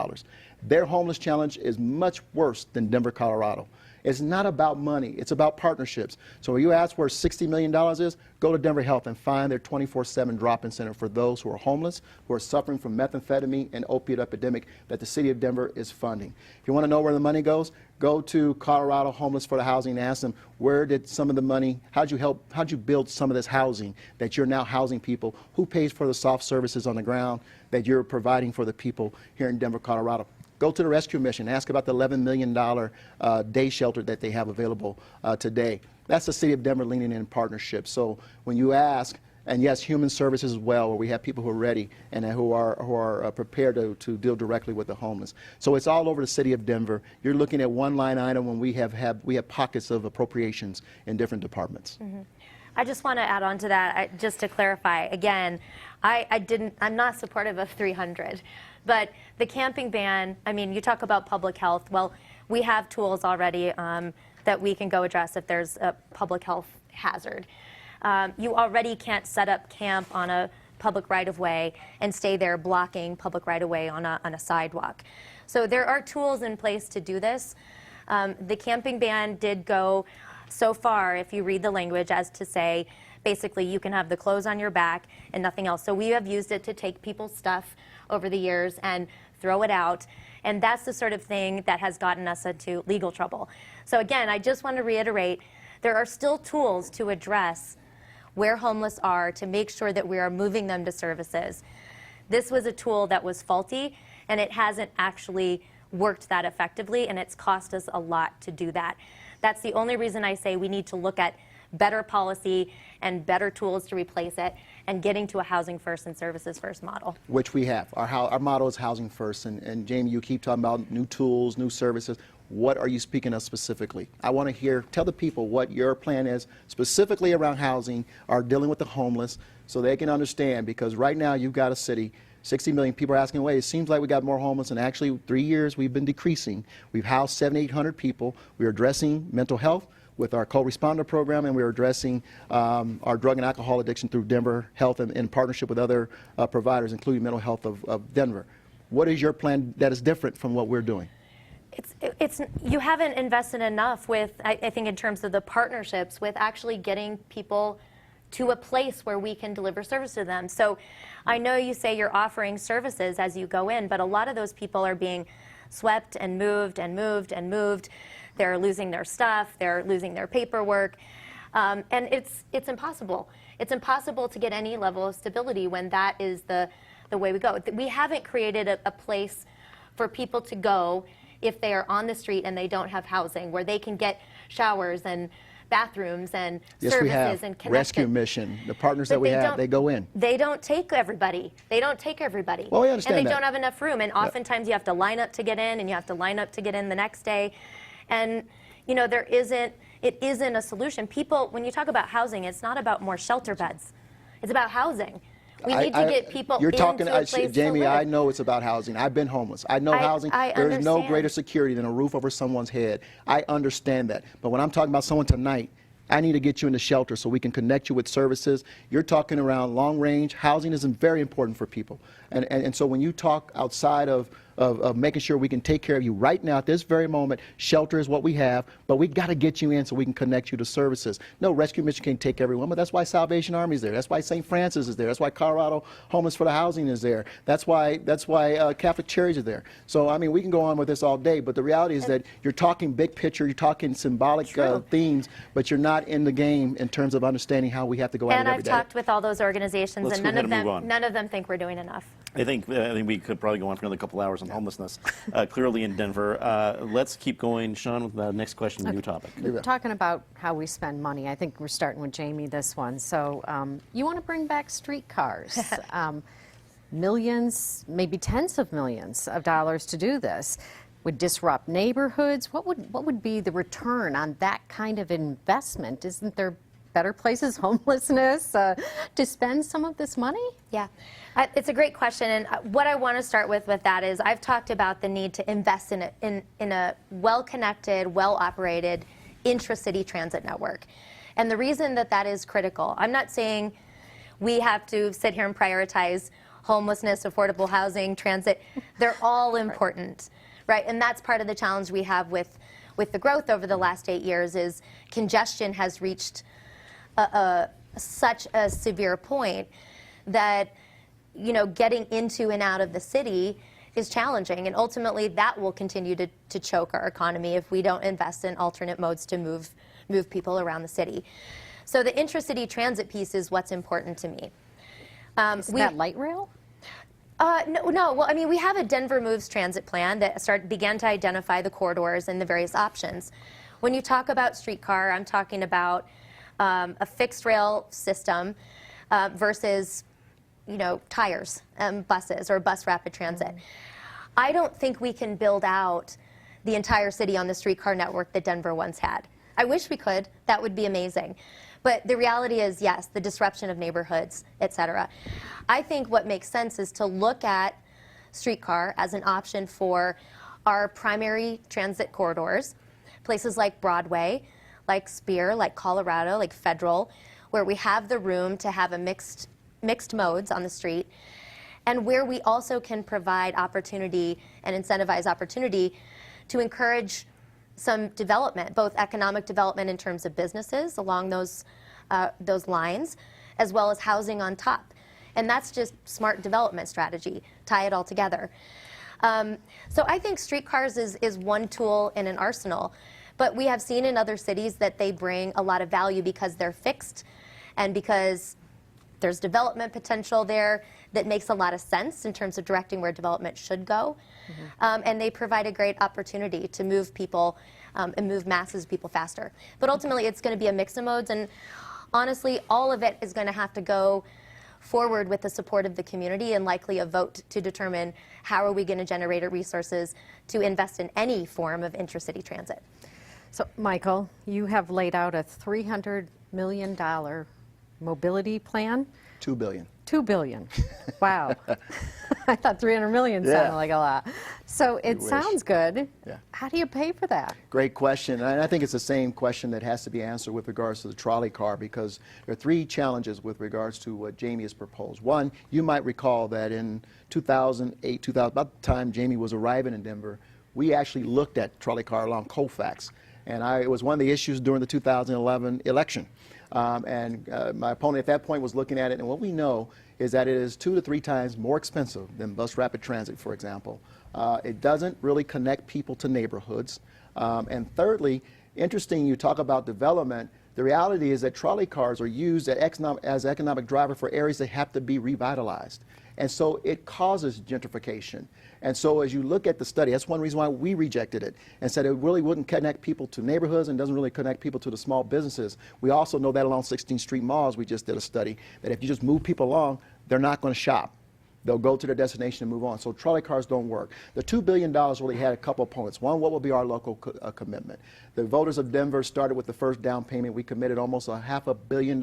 Their homeless challenge is much worse than Denver, Colorado. It's not about money. It's about partnerships. So when you ask where $60 million is, go to Denver Health and find their 24/7 drop-in center for those who are homeless, who are suffering from methamphetamine and opiate epidemic that the city of Denver is funding. If you want to know where the money goes, go to Colorado Homeless for the Housing and ask them, where did some of the money, how'd you build some of this housing that you're now housing people? Who pays for the soft services on the ground that you're providing for the people here in Denver, Colorado? Go to the rescue mission, ask about the $11 million day shelter that they have available today. That's the city of Denver leaning in partnership. So when you ask, and yes, human services as well, where we have people who are ready and who are prepared to deal directly with the homeless. So it's all over the city of Denver. You're looking at one line item when we have pockets of appropriations in different departments. Mm-hmm. I just want to add on to that, just to clarify again, I'm not supportive of 300. But the camping ban, I mean, you talk about public health. Well, we have tools already that we can go address if there's a public health hazard. You already can't set up camp on a public right-of-way and stay there blocking public right-of-way on a sidewalk. So there are tools in place to do this. The camping ban did go so far, if you read the language, as to say, basically, you can have the clothes on your back and nothing else. So we have used it to take people's stuff over the years and throw it out. And that's the sort of thing that has gotten us into legal trouble. So again, I just want to reiterate, there are still tools to address where homeless are to make sure that we are moving them to services. This was a tool that was faulty, and it hasn't actually worked that effectively, and it's cost us a lot to do that. That's the only reason I say we need to look at better policy and better tools to replace it, and getting to a housing first and services first model. Which we have. Our model is housing first. And Jamie, you keep talking about new tools, new services. What are you speaking of specifically? I want to hear, tell the people what your plan is specifically around housing or dealing with the homeless so they can understand, because right now you've got a city, 60 million people are asking away. It seems like we got more homeless, and actually 3 years we've been decreasing. We've housed 700-800 people. We're addressing mental health with our co-responder program, and we're addressing our drug and alcohol addiction through Denver Health and in partnership with other providers, including Mental Health of Denver. What is your plan that is different from what we're doing? You haven't invested enough with, I think, in terms of the partnerships with actually getting people to a place where we can deliver service to them. So I know you say you're offering services as you go in, but a lot of those people are being swept and moved and moved and moved. They're losing their stuff, they're losing their paperwork, and it's impossible. It's impossible to get any level of stability when that is the way we go. We haven't created a place for people to go if they are on the street and they don't have housing, where they can get showers and bathrooms and services and connection. Rescue Mission, the partners that we have, they go in. They don't take everybody. They don't take everybody. Well, we understand and they that. don't have enough room. And oftentimes you have to line up to get in, and you have to line up to get in the next day. And you know, it isn't a solution. People, when you talk about housing, it's not about more shelter beds. It's about housing. We need to get people into a place Jamie, to live. I know it's about housing. I've been homeless. I know housing. There's no greater security than a roof over someone's head. I understand that. But when I'm talking about someone tonight, I need to get you into shelter so we can connect you with services. You're talking around long range. Housing is very important for people. And so when you talk outside of making sure we can take care of you right now at this very moment, shelter is what we have, but we got to get you in so we can connect you to services. No, Rescue Mission can't take everyone, but that's why Salvation Army is there. That's why St. Francis is there. That's why Colorado Homeless for the Housing is there. That's why Catholic Charities are there. So I mean, we can go on with this all day, but the reality is that you're talking big picture, you're talking symbolic themes, but you're not in the game in terms of understanding how we have to go at it every day. And I've talked with all those organizations, Let's and go ahead and move on. none of them think we're doing enough. I think we could probably go on for another couple hours on homelessness, clearly in Denver. Let's keep going, Sean, with the next question, new topic. We're talking about how we spend money. I think we're starting with Jamie this one. So you want to bring back streetcars. Millions, maybe tens of millions of dollars to do this. Would disrupt neighborhoods. What would be the return on that kind of investment? Isn't there better places, homelessness, to spend some of this money? Yeah, it's a great question, and what I want to start with that is I've talked about the need to invest in a well-connected, well-operated intra-city transit network. And the reason that is critical, I'm not saying we have to sit here and prioritize homelessness, affordable housing, transit. They're all important, right? And that's part of the challenge we have with the growth over the last 8 years is congestion has reached such a severe point that, you know, getting into and out of the city is challenging, and ultimately that will continue to choke our economy if we don't invest in alternate modes to move people around the city. So the intracity transit piece is what's important to me. Is that light rail? No. Well, I mean, we have a Denver Moves transit plan that began to identify the corridors and the various options. When you talk about streetcar, I'm talking about a fixed rail system versus, you know, tires, buses or bus rapid transit. I don't think we can build out the entire city on the streetcar network that Denver once had. I wish we could. That would be amazing. But the reality is, yes, the disruption of neighborhoods, et cetera. I think what makes sense is to look at streetcar as an option for our primary transit corridors, places like Broadway, like Spear, like Colorado, like Federal, where we have the room to have a mixed mixed modes on the street, and where we also can provide opportunity and incentivize opportunity to encourage some development, both economic development in terms of businesses along those lines, as well as housing on top. And that's just smart development strategy, tie it all together. So I think streetcars is one tool in an arsenal, but we have seen in other cities that they bring a lot of value because they're fixed and because there's development potential there that makes a lot of sense in terms of directing where development should go. And they provide a great opportunity to move people and move masses of people faster. But ultimately, it's going to be a mix of modes, and honestly, all of it is going to have to go forward with the support of the community and likely a vote to determine how are we going to generate resources to invest in any form of intercity transit. So, Michael, you have laid out a $300 million mobility plan. $2 billion. $2 billion. Wow. I thought 300 million sounded like a lot. So it sounds good. Yeah. How do you pay for that? Great question. And I think it's the same question that has to be answered with regards to the trolley car, because there are three challenges with regards to what Jamie has proposed. One, you might recall that in 2008, about the time Jamie was arriving in Denver, we actually looked at trolley car along Colfax. And it was one of the issues during the 2011 election. My opponent at that point was looking at it, and what we know is that it is 2 to 3 times more expensive than bus rapid transit, for example. It doesn't really connect people to neighborhoods. And thirdly, interesting, you talk about development. The reality is that trolley cars are used as economic driver for areas that have to be revitalized. And so it causes gentrification. And so as you look at the study, that's one reason why we rejected it and said it really wouldn't connect people to neighborhoods and doesn't really connect people to the small businesses. We also know that along 16th Street malls, we just did a study, that if you just move people along, they're not going to shop. They'll go to their destination and move on. So trolley cars don't work. The $2 billion really had a couple of points. One, what will be our local commitment? The voters of Denver started with the first down payment. We committed almost $500 million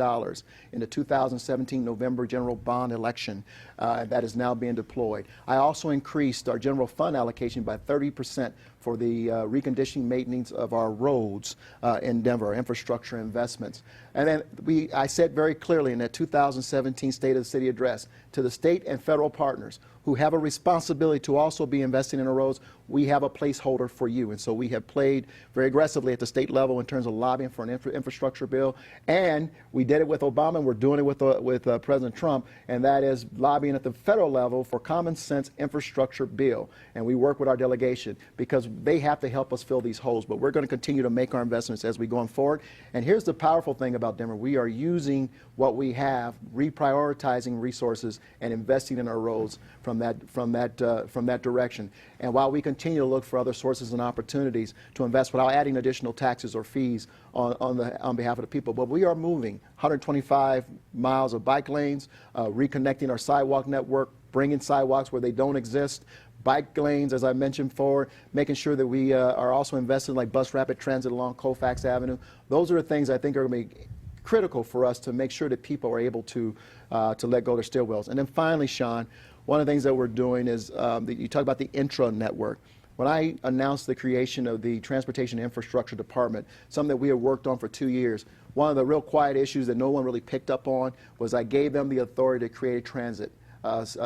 in the 2017 November general bond election that is now being deployed. I also increased our general fund allocation by 30% for the reconditioning maintenance of our roads in Denver, our infrastructure investments. And then I said very clearly in that 2017 State of the City address to the state and federal partners who have a responsibility to also be investing in our roads, we have a placeholder for you. And so we have played very aggressively at the state level in terms of lobbying for an infrastructure bill. And we did it with Obama, and we're doing it with President Trump, and that is lobbying at the federal level for common sense infrastructure bill. And we work with our delegation because they have to help us fill these holes. But we're going to continue to make our investments as we go forward. And here's the powerful thing about Denver. We are using what we have, reprioritizing resources and investing in our roads from that direction. And while we continue to look for other sources and opportunities to invest without adding additional taxes or fees on behalf of the people, but we are moving 125 miles of bike lanes, reconnecting our sidewalk network, bringing sidewalks where they don't exist, bike lanes, as I mentioned before, making sure that we are also investing like bus rapid transit along Colfax Avenue. Those are the things I think are going to be critical for us to make sure that people are able to let go of their steel wheels. And then finally, Sean, one of the things that we're doing is you talk about the intra network. When I announced the creation of the Transportation Infrastructure Department, something that we had worked on for 2 years, one of the real quiet issues that no one really picked up on was I gave them the authority to create a transit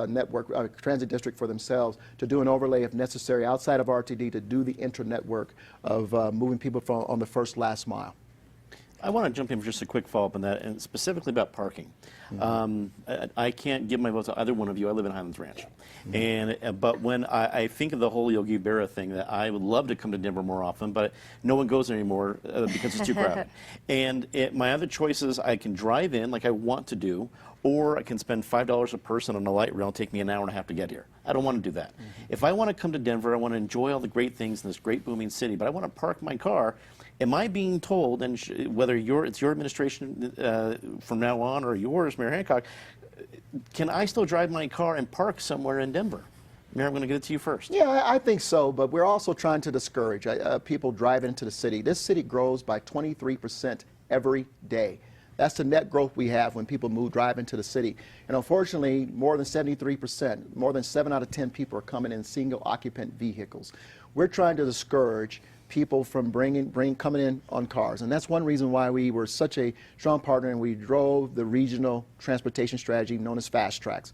network, transit district for themselves, to do an overlay if necessary outside of RTD to do the intra-network of moving people on the first last mile. I want to jump in for just a quick follow-up on that, and specifically about parking. I can't give my vote to either one of you. I live in Highlands Ranch. But when I think of the whole Yogi Berra thing, that I would love to come to Denver more often, but no one goes there anymore because it's too crowded. And my other choices, I can drive in like I want to do, or I can spend $5 a person on a light rail and take me an hour and a half to get here. I don't want to do that. If I want to come to Denver, I want to enjoy all the great things in this great booming city, but I want to park my car. Am I being told, and whether it's your administration from now on or yours, Mayor Hancock, can I still drive my car and park somewhere in Denver? Mayor, I'm going to get it to you first. Yeah, I think so, but we're also trying to discourage people driving into the city. This city grows by 23% every day. That's the net growth we have when people drive into the city. And unfortunately, more than 73%, more than 7 out of 10 people are coming in single occupant vehicles. We're trying to discourage people from coming in on cars. And that's one reason why we were such a strong partner and we drove the regional transportation strategy known as Fast Tracks.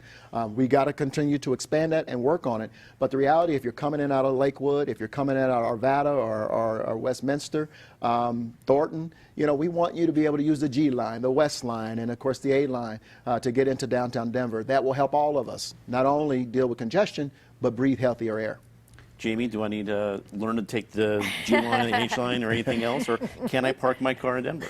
We got to continue to expand that and work on it. But the reality, if you're coming in out of Lakewood, if you're coming in out of Arvada or Westminster, Thornton, you know, we want you to be able to use the G line, the West line, and of course the A line to get into downtown Denver. That will help all of us not only deal with congestion, but breathe healthier air. Jamie, do I need to learn to take the G line, the H line, or anything else, or can I park my car in Denver?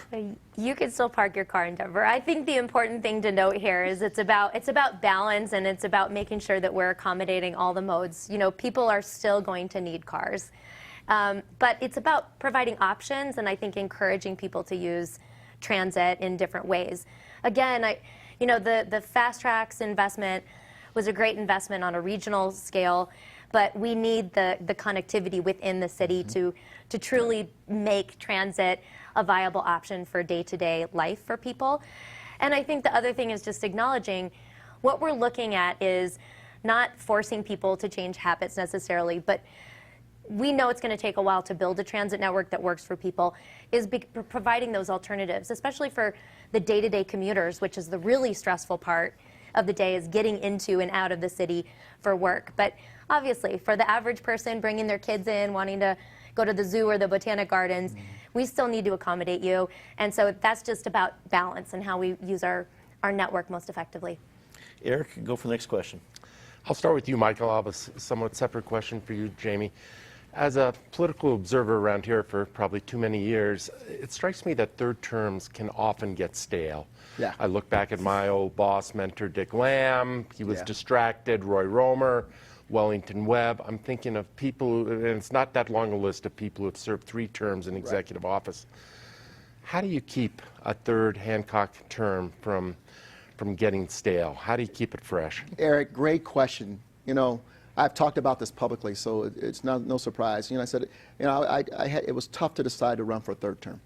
You can still park your car in Denver. I think the important thing to note here is it's about balance, and it's about making sure that we're accommodating all the modes. You know, people are still going to need cars, but it's about providing options, and I think encouraging people to use transit in different ways. Again, you know, the Fast Tracks investment was a great investment on a regional scale. But we need the connectivity within the city to truly make transit a viable option for day-to-day life for people. And I think the other thing is just acknowledging what we're looking at is not forcing people to change habits necessarily, but we know it's going to take a while to build a transit network that works for people, is providing those alternatives, especially for the day-to-day commuters, which is the really stressful part of the day, is getting into and out of the city for work. But obviously, for the average person bringing their kids in, wanting to go to the zoo or the botanic gardens, we still need to accommodate you. And so that's just about balance and how we use our network most effectively. Eric, go for the next question. I'll start with you, Michael. I'll have a somewhat separate question for you, Jamie. As a political observer around here for probably too many years, it strikes me that third terms can often get stale. Yeah. I look back at my old boss, mentor Dick Lamb. He was Yeah. distracted. Roy Romer, Wellington Webb. I'm thinking of people, and it's not that long a list of people who have served 3 terms in executive office. How do you keep a third Hancock term from getting stale? How do you keep it fresh? Eric, great question. You know, I've talked about this publicly, so it's no surprise. You know, I said, you know, it was tough to decide to run for a third term.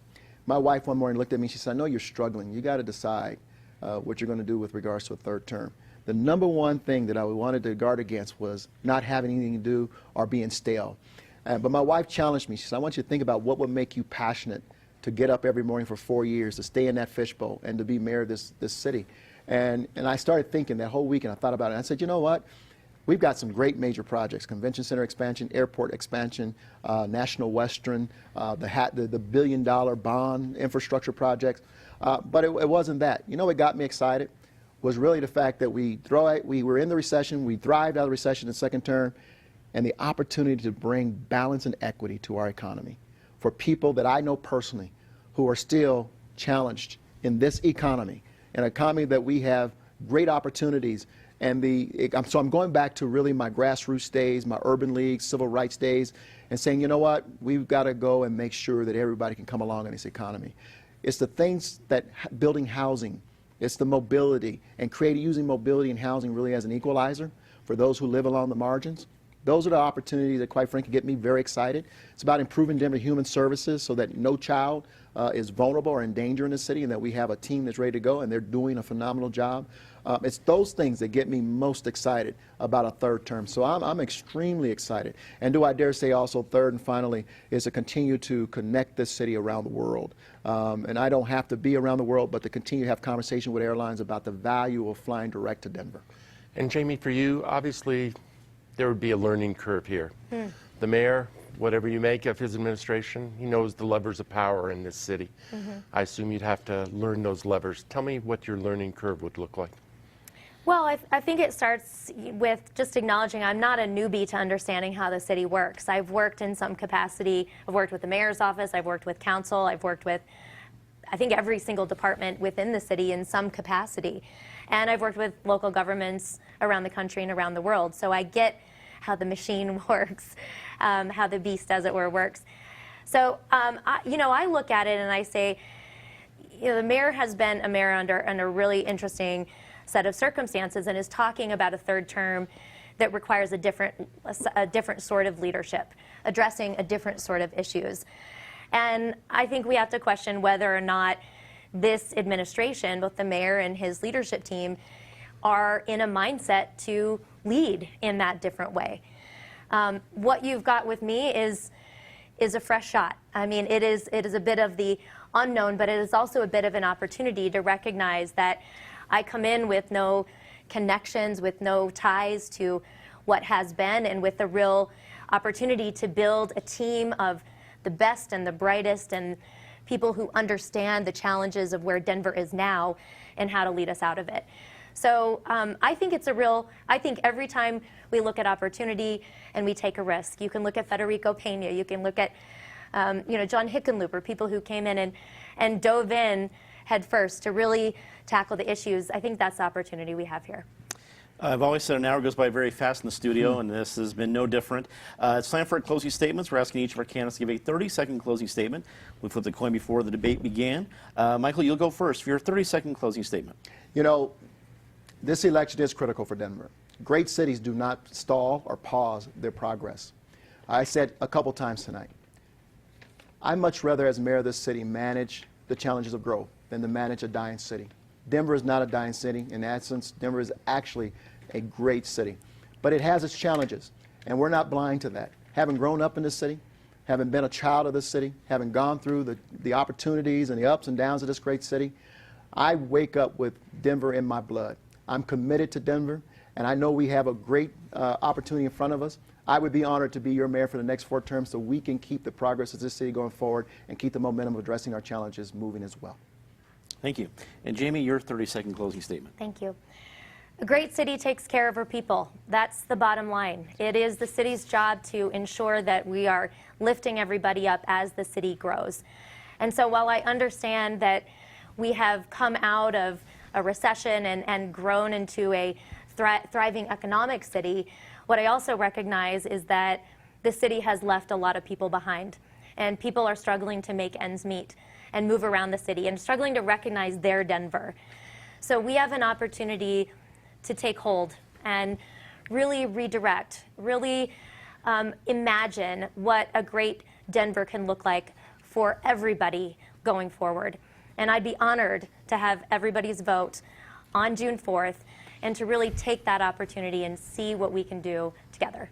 My wife one morning looked at me and she said, I know you're struggling. You got to decide what you're going to do with regards to a third term. The number one thing that I wanted to guard against was not having anything to do or being stale. But my wife challenged me. She said, I want you to think about what would make you passionate to get up every morning for 4 years, to stay in that fishbowl, and to be mayor of this city. And I started thinking that whole week, and I thought about it. And I said, you know what? We've got some great major projects: convention center expansion, airport expansion, National Western, the billion-dollar bond infrastructure projects. But it wasn't that. You know what got me excited was really the fact that we were in the recession, we thrived out of the recession in the second term, and the opportunity to bring balance and equity to our economy for people that I know personally who are still challenged in this economy, an economy that we have great opportunities. And so I'm going back to really my grassroots days, my urban league, civil rights days, and saying, you know what, we've got to go and make sure that everybody can come along in this economy. It's the things that building housing, it's the mobility, and using mobility and housing really as an equalizer for those who live along the margins. Those are the opportunities that, quite frankly, get me very excited. It's about improving Denver human services so that no child is vulnerable or in danger in the city, and that we have a team that's ready to go, and they're doing a phenomenal job. It's those things that get me most excited about a third term. So I'm extremely excited. And do I dare say also, third and finally, is to continue to connect this city around the world. And I don't have to be around the world, but to continue to have conversation with airlines about the value of flying direct to Denver. And Jamie, for you, obviously, there would be a learning curve here. The mayor, whatever you make of his administration, he knows the levers of power in this city. I assume you'd have to learn those levers. Tell me what your learning curve would look like. Well, I think it starts with just acknowledging I'm not a newbie to understanding how the city works. I've worked in some capacity. I've worked with the mayor's office. I've worked with council. I've worked with, I think, every single department within the city in some capacity. And I've worked with local governments around the country and around the world. So I get how the machine works, how the beast, as it were, works. So, I look at it and I say, the mayor has been a mayor under a really interesting set of circumstances and is talking about a third term that requires a different sort of leadership, addressing a different sort of issues. And I think we have to question whether or not this administration, both the mayor and his leadership team, are in a mindset to lead in that different way. What you've got with me is is a fresh shot. I mean, it is a bit of the unknown, but it is also a bit of an opportunity to recognize that I come in with no connections, with no ties to what has been, and with a real opportunity to build a team of the best and the brightest and people who understand the challenges of where Denver is now and how to lead us out of it. So I think I think every time we look at opportunity and we take a risk, you can look at Federico Pena, you can look at John Hickenlooper, people who came in and dove in head first to really tackle the issues. I think that's the opportunity we have here. I've always said an hour goes by very fast in the studio, and this has been no different. It's time for our closing statements. We're asking each of our candidates to give a 30-second closing statement. We flipped the coin before the debate began. Michael, you'll go first for your 30-second closing statement. You know, this election is critical for Denver. Great cities do not stall or pause their progress. I said a couple times tonight, I'd much rather, as mayor of this city, manage the challenges of growth than to manage a dying city. Denver is not a dying city. In essence, Denver is actually a great city. But it has its challenges, and we're not blind to that. Having grown up in this city, having been a child of this city, having gone through the opportunities and the ups and downs of this great city, I wake up with Denver in my blood. I'm committed to Denver, and I know we have a great opportunity in front of us. I would be honored to be your mayor for the next 4 terms so we can keep the progress of this city going forward and keep the momentum of addressing our challenges moving as well. Thank you. And Jamie, your 30-second closing statement. Thank you. A great city takes care of her people. That's the bottom line. It is the city's job to ensure that we are lifting everybody up as the city grows. And so while I understand that we have come out of a recession and grown into a thriving economic city, what I also recognize is that the city has left a lot of people behind, and people are struggling to make ends meet and move around the city and struggling to recognize their Denver. So we have an opportunity to take hold and really redirect, really imagine what a great Denver can look like for everybody going forward. And I'd be honored to have everybody's vote on June 4th and to really take that opportunity and see what we can do together.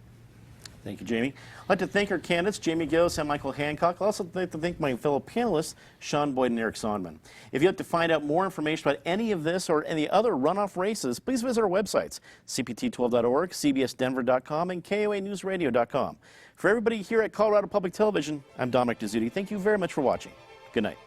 Thank you, Jamie. I'd like to thank our candidates, Jamie Giellis and Michael Hancock. I'd also like to thank my fellow panelists, Sean Boyd and Eric Sonman. If you'd like to find out more information about any of this or any other runoff races, please visit our websites, cpt12.org, cbsdenver.com, and koanewsradio.com. For everybody here at Colorado Public Television, I'm Dominic Dezzutti. Thank you very much for watching. Good night.